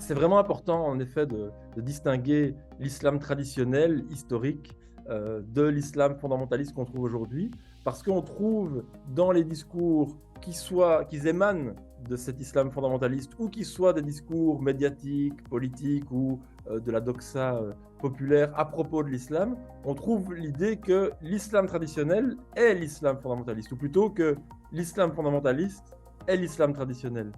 c'est vraiment important, en effet, de distinguer l'islam traditionnel, historique, de l'islam fondamentaliste qu'on trouve aujourd'hui, parce qu'on trouve dans les discours qui émanent de cet islam fondamentaliste, ou qui soient des discours médiatiques, politiques, ou de la doxa populaire à propos de l'islam, on trouve l'idée que l'islam traditionnel est l'islam fondamentaliste, ou plutôt que l'islam fondamentaliste est l'islam traditionnel.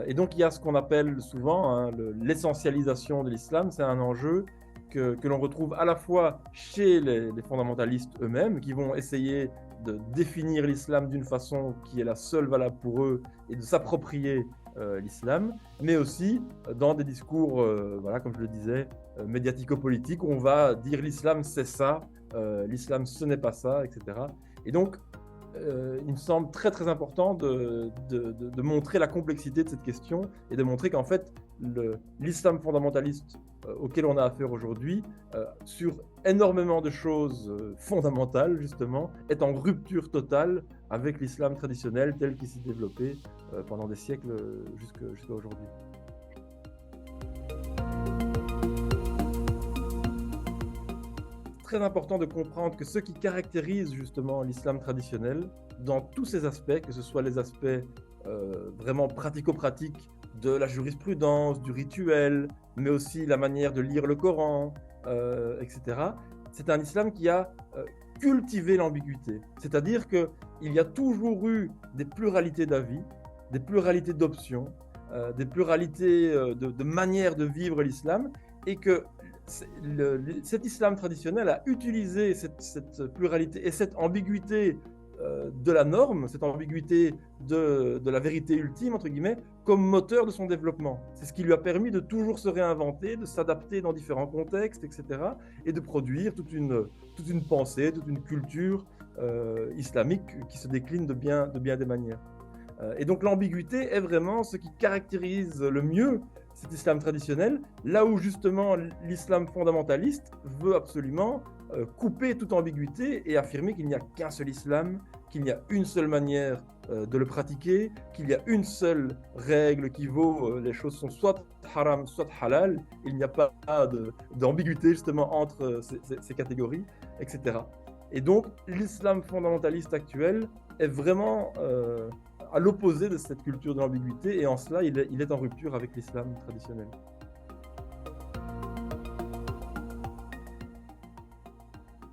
Et donc il y a ce qu'on appelle souvent l'essentialisation de l'islam. C'est un enjeu que l'on retrouve à la fois chez les fondamentalistes eux-mêmes, qui vont essayer de définir l'islam d'une façon qui est la seule valable pour eux et de s'approprier l'islam, mais aussi dans des discours, voilà, comme je le disais, médiatico-politiques, où on va dire l'islam c'est ça, l'islam ce n'est pas ça, etc. Et donc il me semble très très important de montrer la complexité de cette question et de montrer qu'en fait l'islam fondamentaliste auquel on a affaire aujourd'hui, sur énormément de choses fondamentales justement, est en rupture totale avec l'islam traditionnel tel qu'il s'est développé pendant des siècles jusqu'à aujourd'hui. Très important de comprendre que ce qui caractérise justement l'islam traditionnel, dans tous ses aspects, que ce soit les aspects vraiment pratico-pratiques de la jurisprudence, du rituel, mais aussi la manière de lire le Coran, etc., c'est un islam qui a cultivé l'ambiguïté. C'est-à-dire qu'il y a toujours eu des pluralités d'avis, des pluralités d'options, des pluralités de manières de vivre l'islam, et que cet islam traditionnel a utilisé cette pluralité et cette ambiguïté de la norme, cette ambiguïté de la vérité ultime, entre guillemets, comme moteur de son développement. C'est ce qui lui a permis de toujours se réinventer, de s'adapter dans différents contextes, etc., et de produire toute une pensée, toute une culture islamique qui se décline de bien des manières. Et donc l'ambiguïté est vraiment ce qui caractérise le mieux cet islam traditionnel, là où justement l'islam fondamentaliste veut absolument couper toute ambiguïté et affirmer qu'il n'y a qu'un seul islam, qu'il n'y a une seule manière de le pratiquer, qu'il y a une seule règle qui vaut, les choses sont soit haram, soit halal, il n'y a pas d'ambiguïté justement entre ces catégories, etc. Et donc l'islam fondamentaliste actuel est vraiment à l'opposé de cette culture de l'ambiguïté, et en cela il est en rupture avec l'islam traditionnel.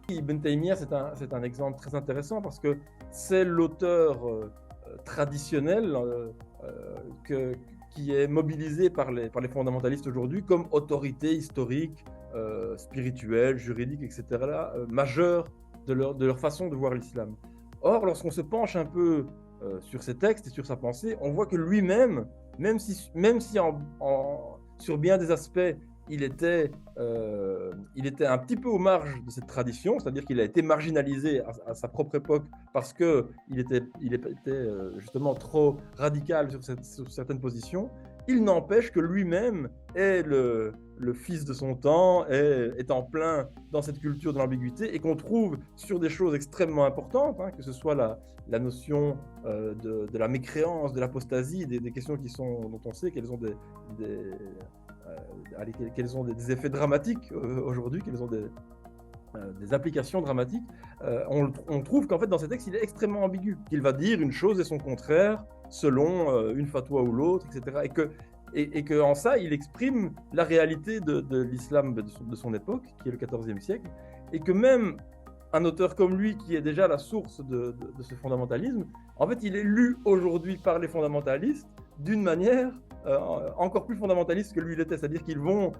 Ibn Taymiyyah, c'est un exemple très intéressant parce que c'est l'auteur traditionnel qui est mobilisé par les fondamentalistes aujourd'hui comme autorité historique, spirituelle, juridique, etc., majeure de leur façon de voir l'islam. Or, lorsqu'on se penche un peu sur ses textes et sur sa pensée, on voit que lui-même, même si sur bien des aspects, il était un petit peu aux marges de cette tradition, c'est-à-dire qu'il a été marginalisé à sa propre époque parce qu'il était justement trop radical sur certaines positions. Il n'empêche que lui-même est le fils de son temps, est en plein dans cette culture de l'ambiguïté, et qu'on trouve sur des choses extrêmement importantes, que ce soit la notion de la mécréance, de l'apostasie, des questions dont on sait qu'elles ont qu'elles ont des effets dramatiques aujourd'hui, qu'elles ont des applications dramatiques. On trouve qu'en fait dans ces textes il est extrêmement ambigu, qu'il va dire une chose et son contraire selon une fatwa ou l'autre, etc. Et que en ça il exprime la réalité de l'islam de son époque, qui est le XIVe siècle, et que même un auteur comme lui, qui est déjà la source de ce fondamentalisme, en fait il est lu aujourd'hui par les fondamentalistes d'une manière encore plus fondamentaliste que lui l'était, c'est-à-dire qu'ils vont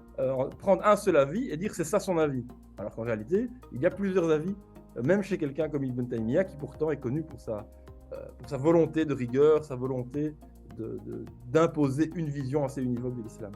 prendre un seul avis et dire c'est ça son avis, alors qu'en réalité il y a plusieurs avis, même chez quelqu'un comme Ibn Taymiyyah, qui pourtant est connu pour sa volonté de rigueur, sa volonté d'imposer une vision assez univoque de l'islam.